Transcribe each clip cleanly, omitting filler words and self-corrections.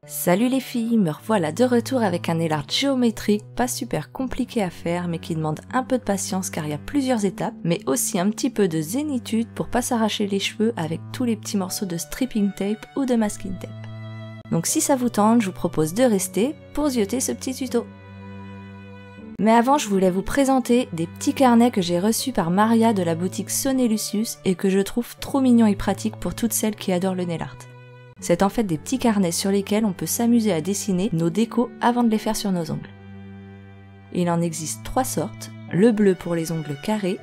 Salut les filles, me revoilà de retour avec un nail art géométrique pas super compliqué à faire mais qui demande un peu de patience car il y a plusieurs étapes, mais aussi un petit peu de zénitude pour pas s'arracher les cheveux avec tous les petits morceaux de stripping tape ou de masking tape. Donc si ça vous tente, je vous propose de rester pour zioter ce petit tuto. Mais avant, je voulais vous présenter des petits carnets que j'ai reçus par Maria de la boutique Sonnet Lucius et que je trouve trop mignons et pratiques pour toutes celles qui adorent le nail art. C'est en fait des petits carnets sur lesquels on peut s'amuser à dessiner nos décos avant de les faire sur nos ongles. Il en existe 3 sortes, le bleu pour les ongles carrés,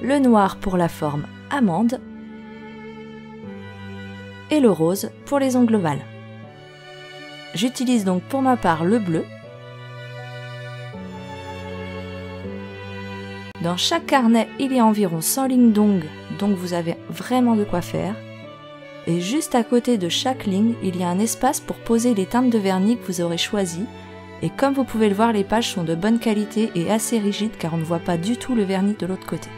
le noir pour la forme amande et le rose pour les ongles ovales. J'utilise donc pour ma part le bleu. Dans chaque carnet, il y a environ 100 lignes d'ongles, donc vous avez vraiment de quoi faire. Et juste à côté de chaque ligne, il y a un espace pour poser les teintes de vernis que vous aurez choisies. Et comme vous pouvez le voir, les pages sont de bonne qualité et assez rigides car on ne voit pas du tout le vernis de l'autre côté.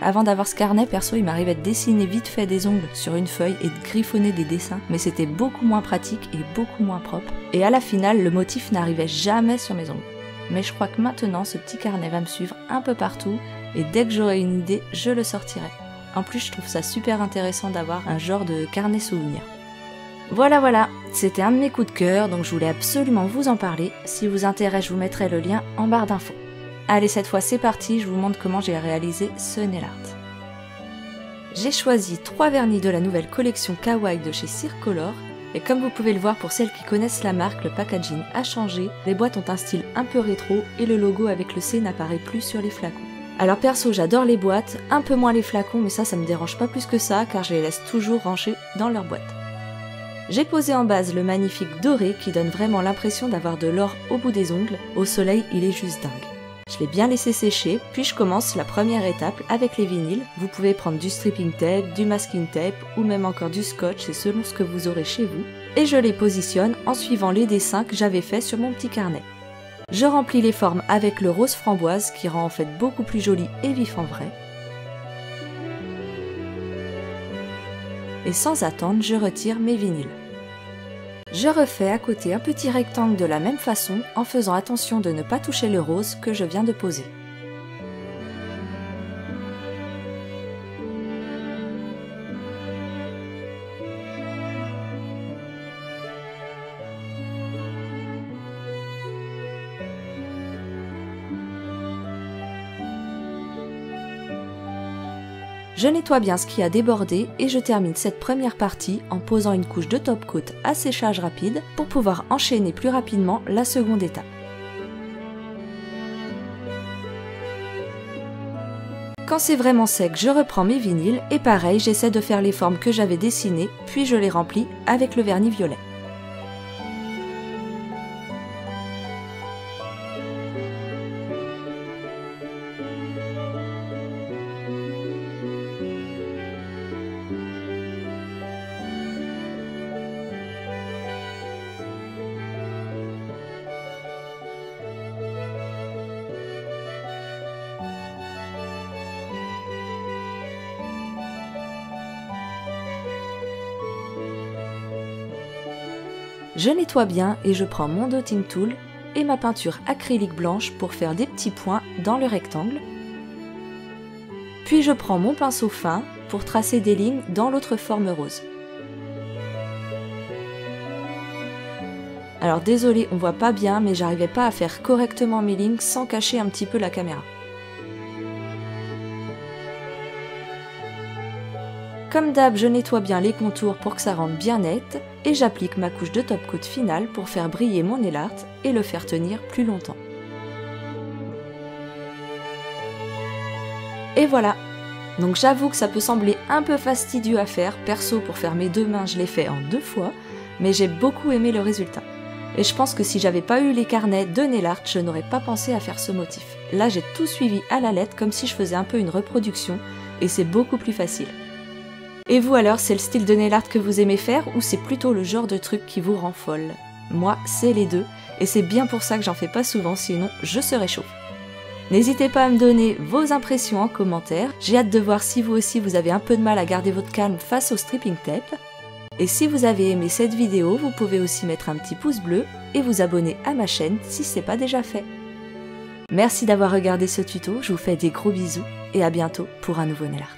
Avant d'avoir ce carnet, perso, il m'arrivait de dessiner vite fait des ongles sur une feuille et de griffonner des dessins, mais c'était beaucoup moins pratique et beaucoup moins propre. Et à la finale, le motif n'arrivait jamais sur mes ongles. Mais je crois que maintenant, ce petit carnet va me suivre un peu partout, et dès que j'aurai une idée, je le sortirai. En plus, je trouve ça super intéressant d'avoir un genre de carnet souvenir. Voilà, c'était un de mes coups de cœur, donc je voulais absolument vous en parler. Si vous intéresse, je vous mettrai le lien en barre d'infos. Allez, cette fois c'est parti, je vous montre comment j'ai réalisé ce nail art. J'ai choisi 3 vernis de la nouvelle collection Kawaii de chez Circolor, et comme vous pouvez le voir pour celles qui connaissent la marque, le packaging a changé, les boîtes ont un style un peu rétro et le logo avec le C n'apparaît plus sur les flacons. Alors perso, j'adore les boîtes, un peu moins les flacons, mais ça me dérange pas plus que ça car je les laisse toujours rangés dans leur boîte. J'ai posé en base le magnifique doré qui donne vraiment l'impression d'avoir de l'or au bout des ongles, au soleil il est juste dingue. Je l'ai bien laissé sécher, puis je commence la première étape avec les vinyles. Vous pouvez prendre du stripping tape, du masking tape ou même encore du scotch, c'est selon ce que vous aurez chez vous. Et je les positionne en suivant les dessins que j'avais faits sur mon petit carnet. Je remplis les formes avec le rose framboise qui rend en fait beaucoup plus joli et vif en vrai. Et sans attendre, je retire mes vinyles. Je refais à côté un petit rectangle de la même façon en faisant attention de ne pas toucher le rose que je viens de poser. Je nettoie bien ce qui a débordé et je termine cette première partie en posant une couche de top coat à séchage rapide pour pouvoir enchaîner plus rapidement la seconde étape. Quand c'est vraiment sec, je reprends mes vinyles et pareil, j'essaie de faire les formes que j'avais dessinées, puis je les remplis avec le vernis violet. Je nettoie bien et je prends mon dotting tool et ma peinture acrylique blanche pour faire des petits points dans le rectangle. Puis je prends mon pinceau fin pour tracer des lignes dans l'autre forme rose. Alors désolé, on voit pas bien, mais j'arrivais pas à faire correctement mes lignes sans cacher un petit peu la caméra. Comme d'hab, je nettoie bien les contours pour que ça rende bien net et j'applique ma couche de top coat finale pour faire briller mon nail art et le faire tenir plus longtemps. Et voilà! Donc j'avoue que ça peut sembler un peu fastidieux à faire, perso pour faire mes 2 mains je l'ai fait en 2 fois, mais j'ai beaucoup aimé le résultat. Et je pense que si j'avais pas eu les carnets de nail art, je n'aurais pas pensé à faire ce motif. Là j'ai tout suivi à la lettre comme si je faisais un peu une reproduction et c'est beaucoup plus facile. Et vous alors, c'est le style de nail art que vous aimez faire ou c'est plutôt le genre de truc qui vous rend folle? Moi, c'est les deux, et c'est bien pour ça que j'en fais pas souvent, sinon je serais chaud. N'hésitez pas à me donner vos impressions en commentaire, j'ai hâte de voir si vous aussi vous avez un peu de mal à garder votre calme face au stripping tape. Et si vous avez aimé cette vidéo, vous pouvez aussi mettre un petit pouce bleu et vous abonner à ma chaîne si ce n'est pas déjà fait. Merci d'avoir regardé ce tuto, je vous fais des gros bisous et à bientôt pour un nouveau nail art.